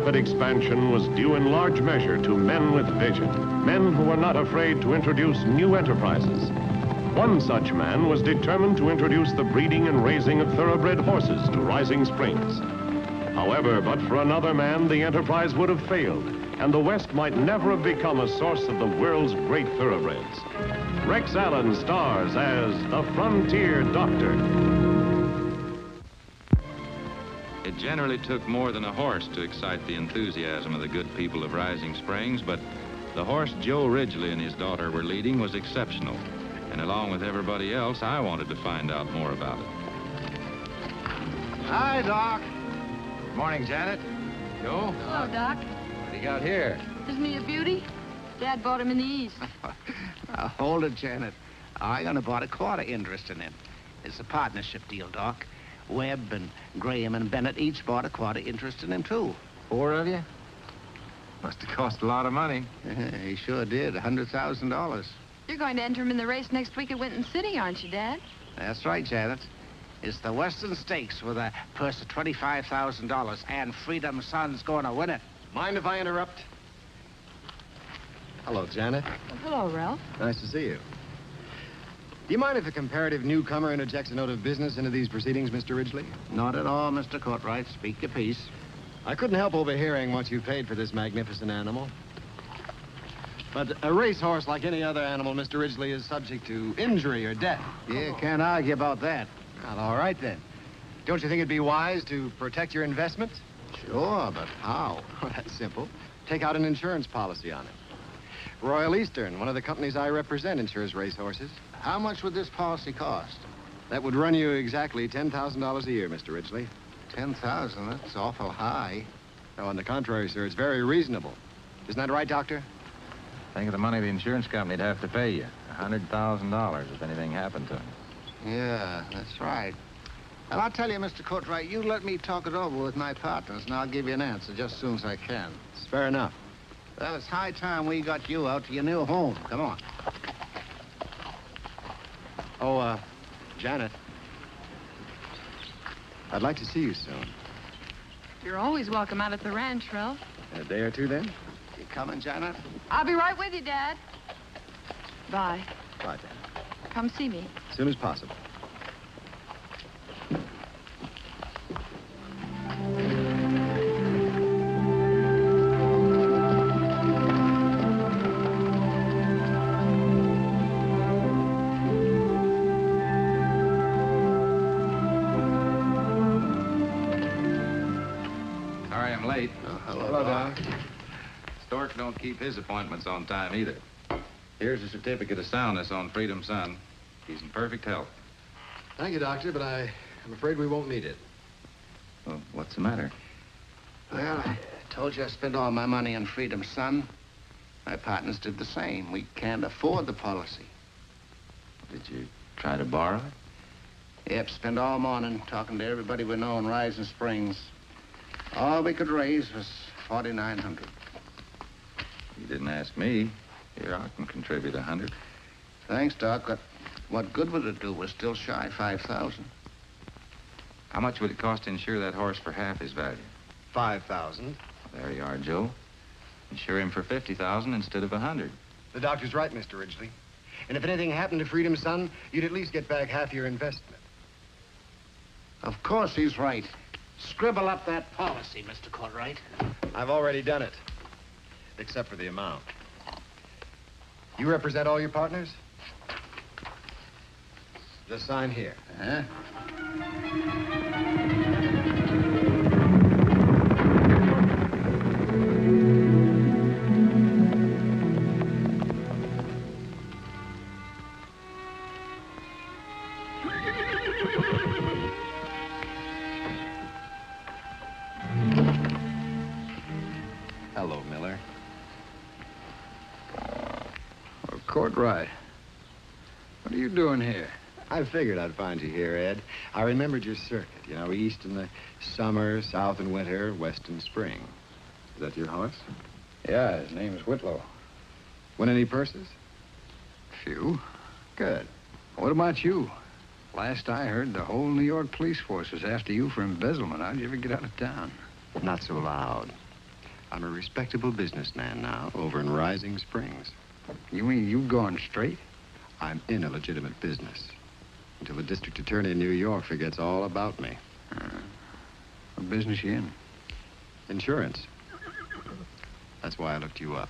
rapid expansion was due in large measure to men with vision, men who were not afraid to introduce new enterprises. One such man was determined to introduce the breeding and raising of thoroughbred horses to Rising Springs. However, but for another man, the enterprise would have failed, and the West might never have become a source of the world's great thoroughbreds. Rex Allen stars as the Frontier Doctor. It generally took more than a horse to excite the enthusiasm of the good people of Rising Springs, but the horse Joe Ridgely and his daughter were leading was exceptional. And along with everybody else, I wanted to find out more about it. Hi, Doc. Good morning, Janet. Joe? Hello, Doc. What do you got here? Isn't he a beauty? Dad bought him in the East. Hold it, Janet. I'm gonna bought a quarter interest in him. It's a partnership deal, Doc. Webb and Graham and Bennett each bought a quarter interest in him, too. 4 of you? Must have cost a lot of money. He sure did, $100,000. You're going to enter him in the race next week at Winton City, aren't you, Dad? That's right, Janet. It's the Western Stakes with a purse of $25,000, and Freedom Son's going to win it. Mind if I interrupt? Hello, Janet. Hello, Ralph. Nice to see you. Do you mind if a comparative newcomer interjects a note of business into these proceedings, Mr. Ridgely? Not at all, Mr. Courtright. Speak your piece. I couldn't help overhearing what you paid for this magnificent animal. But a racehorse, like any other animal, Mr. Ridgely, is subject to injury or death. Yeah, can't argue about that. Well, all right, then. Don't you think it'd be wise to protect your investment? Sure, but how? Oh, that's simple. Take out an insurance policy on it. Royal Eastern, one of the companies I represent, insures racehorses. How much would this policy cost? That would run you exactly $10,000 a year, Mr. Ridgely. 10,000? That's awful high. No, on the contrary, sir, it's very reasonable. Isn't that right, Doctor? Think of the money the insurance company'd have to pay you. $100,000 if anything happened to him. Yeah, that's right. Well, I'll tell you, Mr. Courtright, you let me talk it over with my partners, and I'll give you an answer just as soon as I can. It's fair enough. Well, it's high time we got you out to your new home. Come on. Oh, Janet. I'd like to see you soon. You're always welcome out at the ranch, Ralph. In a day or two, then? You coming, Janet? I'll be right with you, Dad. Bye. Bye, Janet. Come see me. As soon as possible. Sorry I'm late. Hello, Doc. Stork don't keep his appointments on time either. Here's a certificate of soundness on Freedom Son. He's in perfect health. Thank you, Doctor, but I'm afraid we won't need it. Well, what's the matter? Well, I told you I spent all my money on Freedom Son. My partners did the same. We can't afford the policy. Did you try to borrow it? Yep, spent all morning talking to everybody we know in Rising Springs. All we could raise was $4,900. You didn't ask me. Here, I can contribute 100. Thanks, Doc, but what good would it do? We're still shy 5,000. How much would it cost to insure that horse for half his value? 5,000. There you are, Joe. Insure him for 50,000 instead of 100. The doctor's right, Mr. Ridgely. And if anything happened to Freedom Son, you'd at least get back half your investment. Of course he's right. Scribble up that policy, Mr. Courtright. I've already done it, except for the amount. You represent all your partners? Just sign here. Huh? Hello, Miller. Oh, Courtright. What are you doing here? I figured I'd find you here, Ed. I remembered your circuit. You know, east in the summer, south in winter, west in spring. Is that your horse? Yeah, his name's Whitlow. Win any purses? Few. Good. What about you? Last I heard, the whole New York police force was after you for embezzlement. How'd you ever get out of town? Not so loud. I'm a respectable businessman now over in Rising Springs. You mean you gone straight? I'm in a legitimate business until the district attorney in New York forgets all about me. What business you in? Insurance. That's why I looked you up.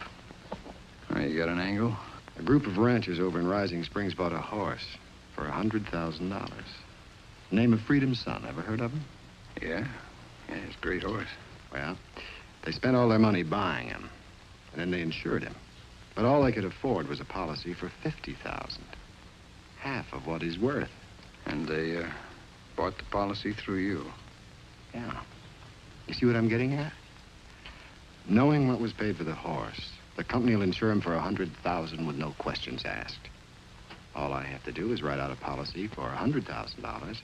Oh, you got an angle? A group of ranchers over in Rising Springs bought a horse for $100,000. Name of Freedom's Son. Ever heard of him? Yeah. Yeah, it's a great horse. Well, they spent all their money buying him, and then they insured him. But all they could afford was a policy for $50,000. Half of what he's worth. And they bought the policy through you. Yeah. You see what I'm getting at? Knowing what was paid for the horse, the company will insure him for $100,000 with no questions asked. All I have to do is write out a policy for $100,000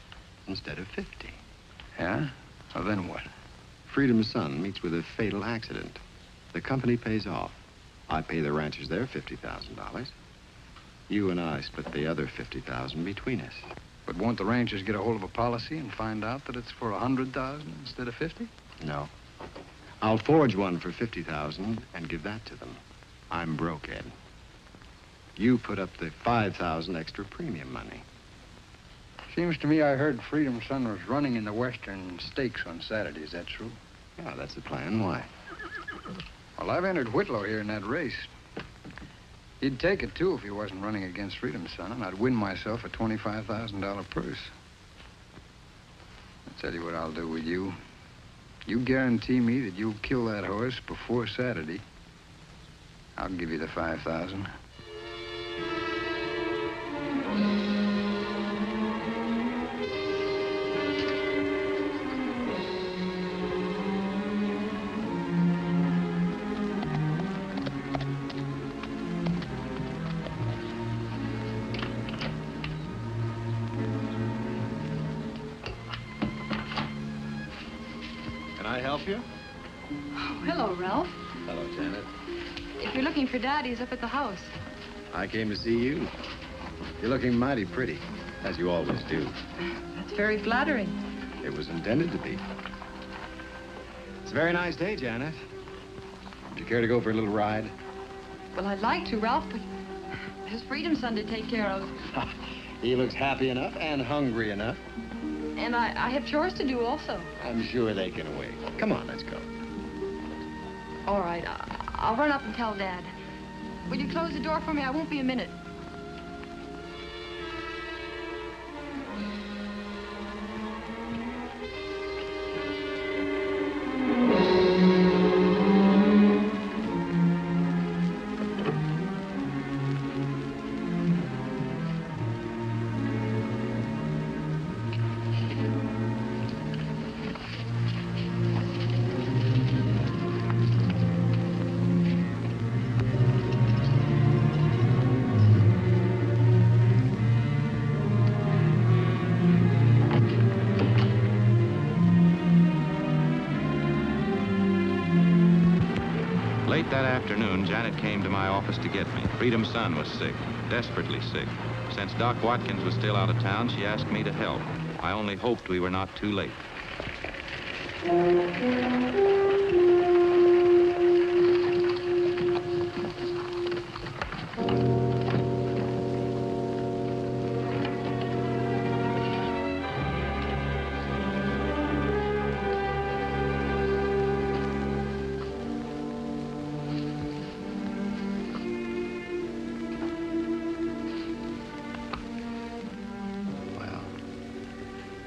instead of $50,000. Yeah? Well, then what? Freedom's Son meets with a fatal accident. The company pays off. I pay the ranchers their $50,000. You and I split the other $50,000 between us. But won't the ranchers get a hold of a policy and find out that it's for $100,000 instead of $50,000? No. I'll forge one for $50,000 and give that to them. I'm broke, Ed. You put up the $5,000 extra premium money. Seems to me I heard Freedom's Son was running in the Western Stakes on Saturday. Is that true? Yeah, that's the plan. Why? Well, I've entered Whitlow here in that race. He'd take it, too, if he wasn't running against Freedom's Son, and I'd win myself a $25,000 purse. I'll tell you what I'll do with you. You guarantee me that you'll kill that horse before Saturday. I'll give you the $5,000. Can I help you? Oh, hello, Ralph. Hello, Janet. If you're looking for Dad, he's up at the house. I came to see you. You're looking mighty pretty, as you always do. That's very flattering. It was intended to be. It's a very nice day, Janet. Would you care to go for a little ride? Well, I'd like to, Ralph, but there's Freedom's Son to take care of. He looks happy enough and hungry enough. And I have chores to do also. I'm sure they can wait. Come on, let's go. All right, I'll run up and tell Dad. Will you close the door for me? I won't be a minute. Late that afternoon, Janet came to my office to get me. Freedom's Son was sick, desperately sick. Since Doc Watkins was still out of town, she asked me to help. I only hoped we were not too late.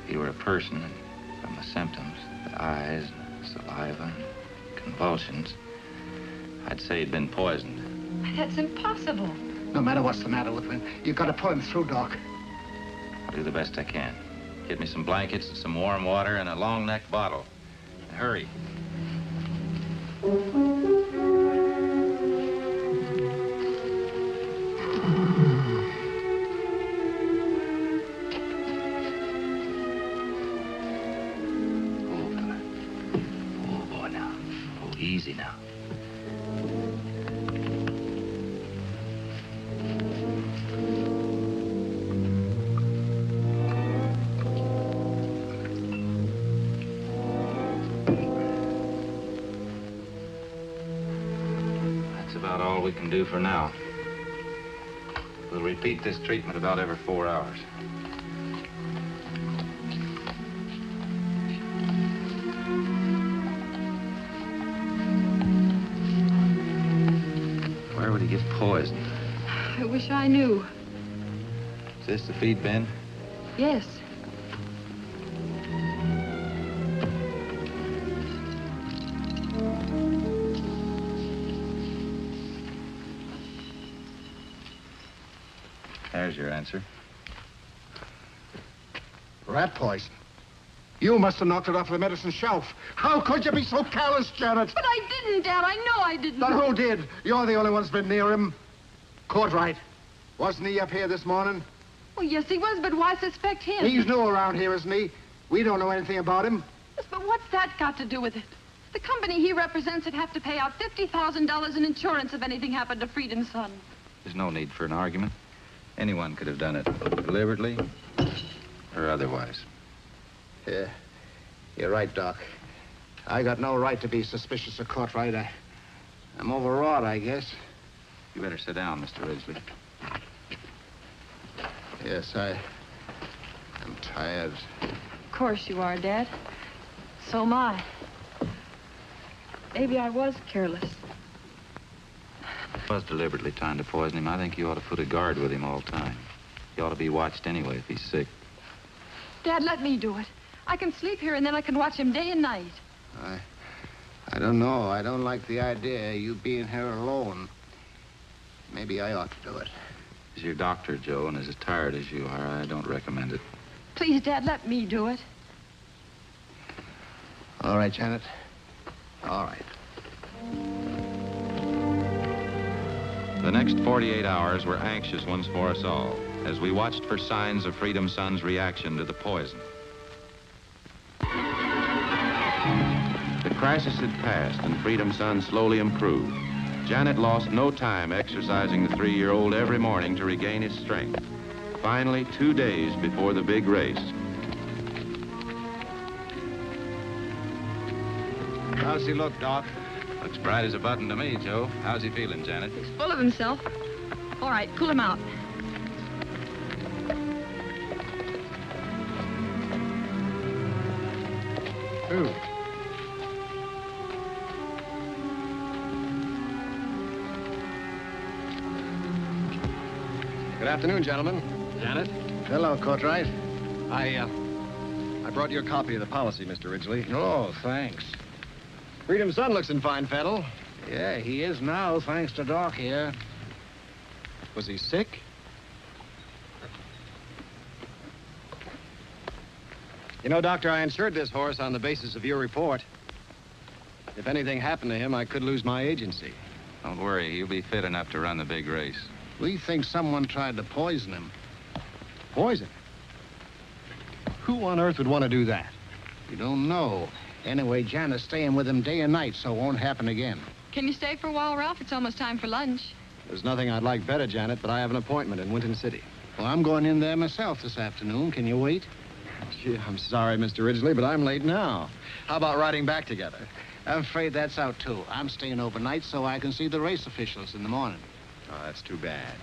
If you were a person, from the symptoms, the eyes, saliva, convulsions, I'd say he'd been poisoned. That's impossible. No matter what's the matter with him, you've got to pull him through, Doc. I'll do the best I can. Get me some blankets, some warm water, and a long neck bottle. And hurry. Easy now. about all we can do for now. We'll repeat this treatment about every 4 hours. Where would he get poisoned? I wish I knew. Is this the feed bin? Yes. There's your answer. Rat poison. You must have knocked it off the medicine shelf. How could you be so careless, Janet? But I didn't, Dad. I know I didn't. Then who did? You're the only one who's been near him. Courtright. Wasn't he up here this morning? Well, yes, he was, but why suspect him? He's new around here, isn't he? We don't know anything about him. Yes, but what's that got to do with it? The company he represents would have to pay out $50,000 in insurance if anything happened to Freedom's son. There's no need for an argument. Anyone could have done it, deliberately or otherwise. Yeah, you're right, Doc. I got no right to be suspicious of Courtright. I'm overwrought, I guess. You better sit down, Mr. Ridgely. Yes, I'm tired. Of course you are, Dad. So am I. Maybe I was careless. Was deliberately trying to poison him. I think you ought to put a guard with him all the time. He ought to be watched anyway if he's sick. Dad, let me do it. I can sleep here and then I can watch him day and night. I don't know. I don't like the idea of you being here alone. Maybe I ought to do it. He's your doctor, Joe, and as tired as you are, I don't recommend it. Please, Dad, let me do it. All right, Janet. All right. The next 48 hours were anxious ones for us all, as we watched for signs of Freedom's son's reaction to the poison. The crisis had passed, and Freedom's son slowly improved. Janet lost no time exercising the 3-year-old every morning to regain his strength. Finally, 2 days before the big race. How's he look, Doc? Looks bright as a button to me, Joe. How's he feeling, Janet? He's full of himself. All right, cool him out. Who? Good afternoon, gentlemen. Janet? Hello, Courtright. I brought you a copy of the policy, Mr. Ridgely. Oh, thanks. Freedom's son looks in fine fettle. Yeah, he is now, thanks to Doc here. Was he sick? You know, Doctor, I insured this horse on the basis of your report. If anything happened to him, I could lose my agency. Don't worry, he'll be fit enough to run the big race. We think someone tried to poison him. Poison? Who on earth would want to do that? We don't know. Anyway, Janet's staying with him day and night, so it won't happen again. Can you stay for a while, Ralph? It's almost time for lunch. There's nothing I'd like better, Janet, but I have an appointment in Winton City. Well, I'm going in there myself this afternoon. Can you wait? Gee, I'm sorry, Mr. Ridgely, but I'm late now. How about riding back together? I'm afraid that's out, too. I'm staying overnight so I can see the race officials in the morning. Oh, that's too bad.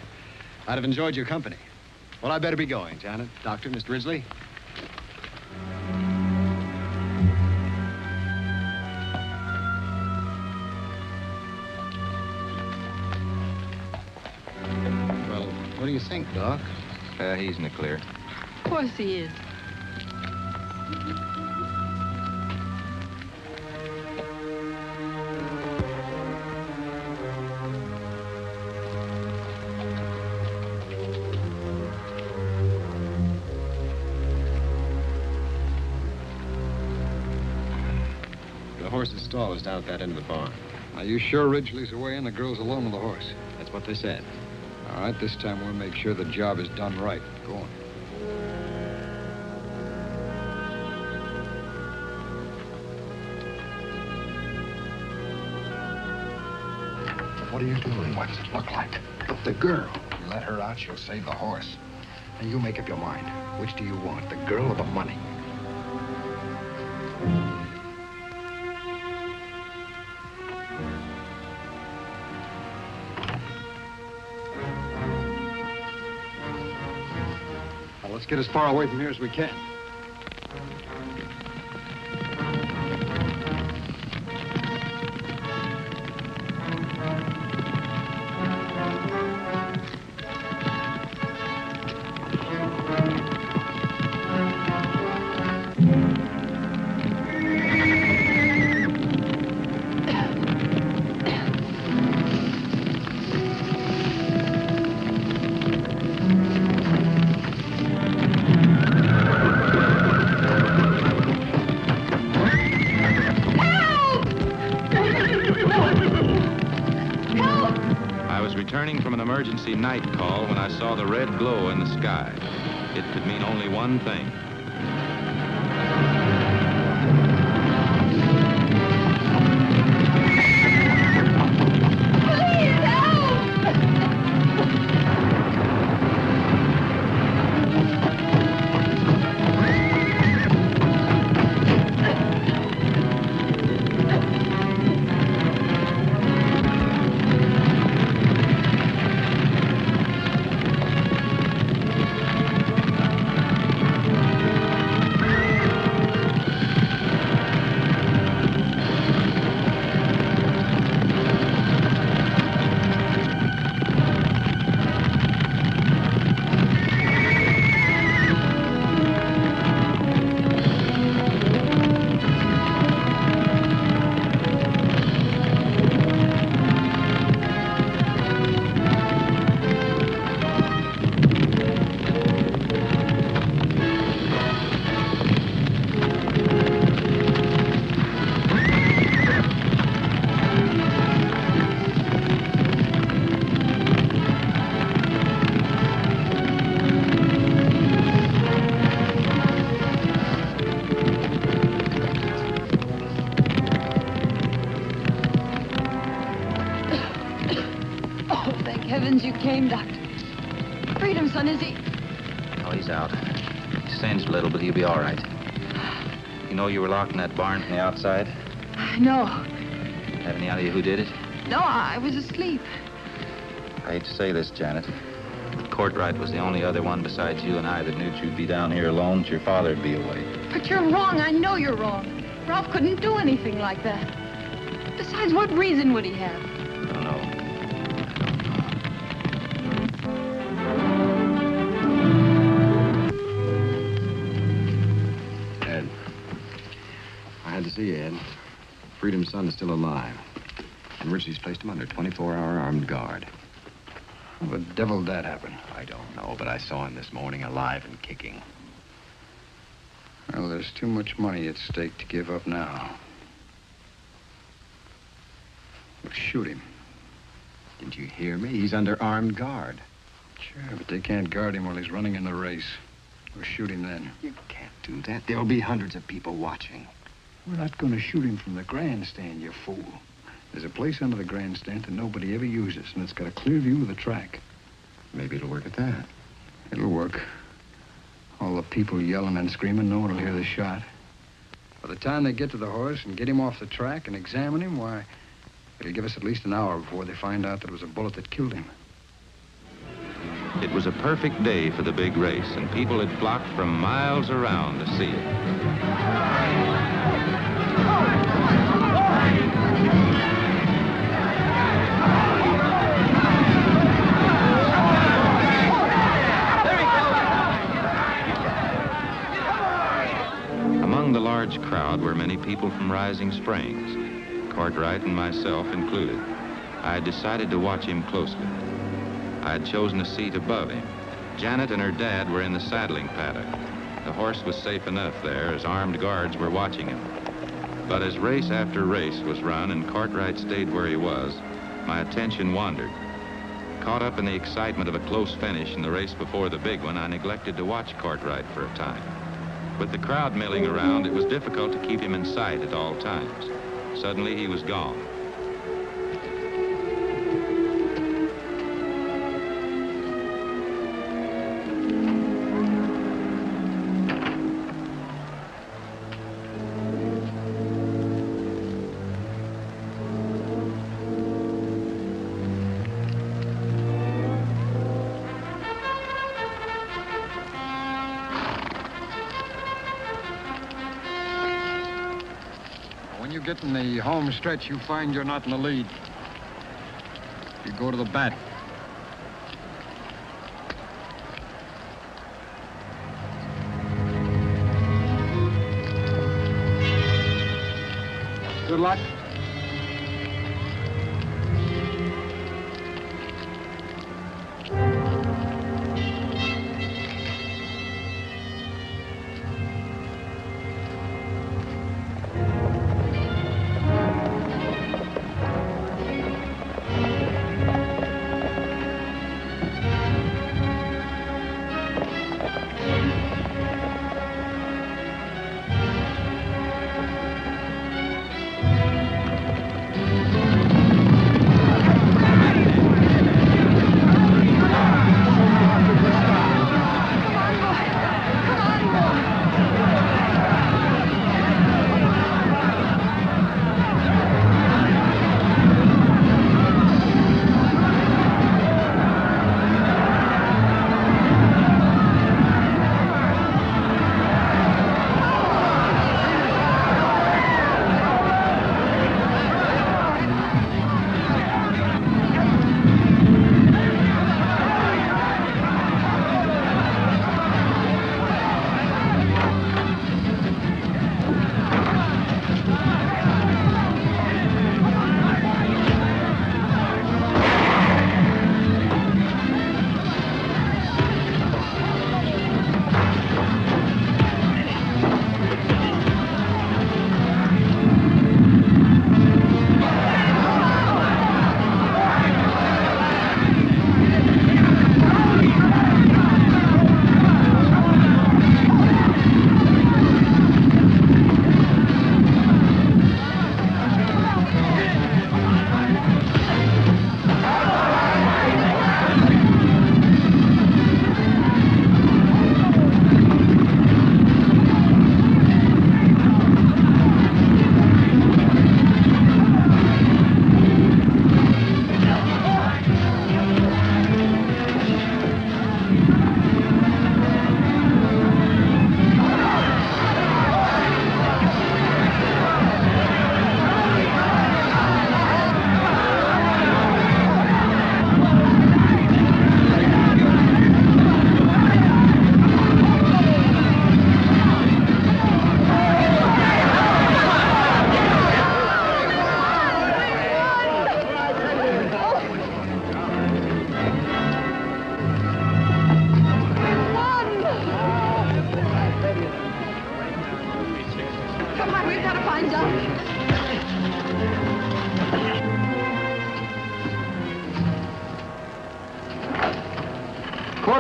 I'd have enjoyed your company. Well, I better be going, Janet. Doctor, Mr. Ridgely. Well, what do you think, Doc? He's in the clear. Of course he is. The horse's stall is down at that end of the barn. Are you sure Ridgely's away and the girl's alone with the horse? That's what they said. All right, this time we'll make sure the job is done right. Go on. What are you doing? What does it look like? The girl. You let her out, she'll save the horse. And you make up your mind. Which do you want, the girl or the money? Let's get as far away from here as we can. Emergency night call when I saw the red glow in the sky. It could mean only one thing. You came, Doctor. Freedom, son, is he? Oh, he's out. He's singed a little, but he'll be all right. You know you were locked in that barn from the outside? No. Have any idea who did it? No, I was asleep. I hate to say this, Janet. Courtright was the only other one besides you and I that knew you'd be down here alone, that your father'd be away. But you're wrong. I know you're wrong. Ralph couldn't do anything like that. Besides, what reason would he have? I don't know. See, Ed. Freedom's son is still alive. And Richie's placed him under 24-hour armed guard. How the devil did that happen? I don't know, but I saw him this morning alive and kicking. Well, there's too much money at stake to give up now. We'll shoot him. Didn't you hear me? He's under armed guard. Sure, but they can't guard him while he's running in the race. We'll shoot him then. You can't do that. There'll be hundreds of people watching. We're not going to shoot him from the grandstand, you fool. There's a place under the grandstand that nobody ever uses, and it's got a clear view of the track. Maybe it'll work at that. It'll work. All the people yelling and screaming, no one will hear the shot. By the time they get to the horse and get him off the track and examine him, why, it'll give us at least an hour before they find out that it was a bullet that killed him. It was a perfect day for the big race, and people had flocked from miles around to see it. Among the large crowd were many people from Rising Springs, Courtright and myself included. I had decided to watch him closely. I had chosen a seat above him. Janet and her dad were in the saddling paddock. The horse was safe enough there, as armed guards were watching him. But as race after race was run and Courtright stayed where he was, my attention wandered. Caught up in the excitement of a close finish in the race before the big one, I neglected to watch Courtright for a time. With the crowd milling around, it was difficult to keep him in sight at all times. Suddenly, he was gone. get in the home stretch, you find you're not in the lead. You go to the bat. Good luck.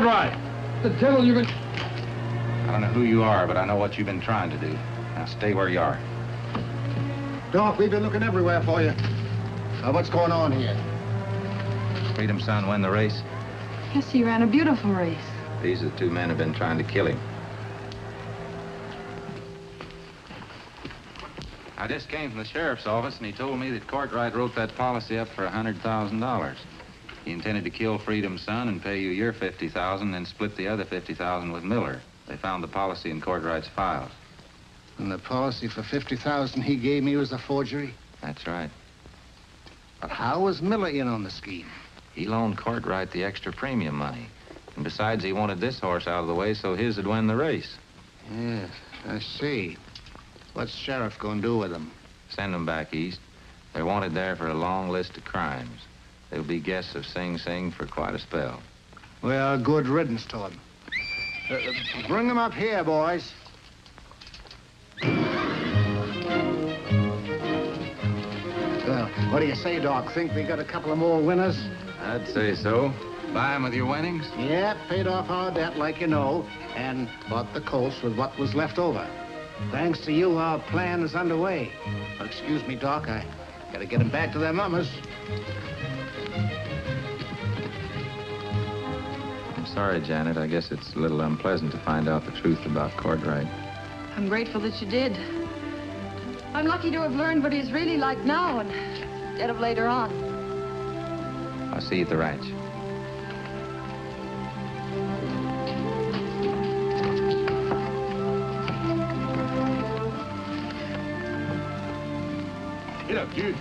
Right. The devil you've been... I don't know who you are, but I know what you've been trying to do. Now stay where you are. Doc, we've been looking everywhere for you. What's going on here? Freedom Son win the race? Yes, he ran a beautiful race. These are the two men who've been trying to kill him. I just came from the sheriff's office, and he told me that Cartwright wrote that policy up for $100,000. He intended to kill Freedom's son and pay you your $50,000, then split the other $50,000 with Miller. They found the policy in Cartwright's files. And the policy for $50,000 he gave me was a forgery? That's right. But how was Miller in on the scheme? He loaned Cartwright the extra premium money. And besides, he wanted this horse out of the way so his would win the race. Yes, I see. What's Sheriff going to do with them? Send them back east. They're wanted there for a long list of crimes. They'll be guests of Sing Sing for quite a spell. Well, good riddance to them. Bring them up here, boys. Well, what do you say, Doc? Think we got a couple of more winners? I'd say so. Buy them with your winnings? Yeah, paid off our debt like you know, and bought the Colts with what was left over. Thanks to you, our plan is underway. Excuse me, Doc, I gotta get them back to their mamas. I'm sorry, Janet. I guess it's a little unpleasant to find out the truth about Cartwright. I'm grateful that you did. I'm lucky to have learned what he's really like now instead of later on. I'll see you at the ranch. Get up, dude.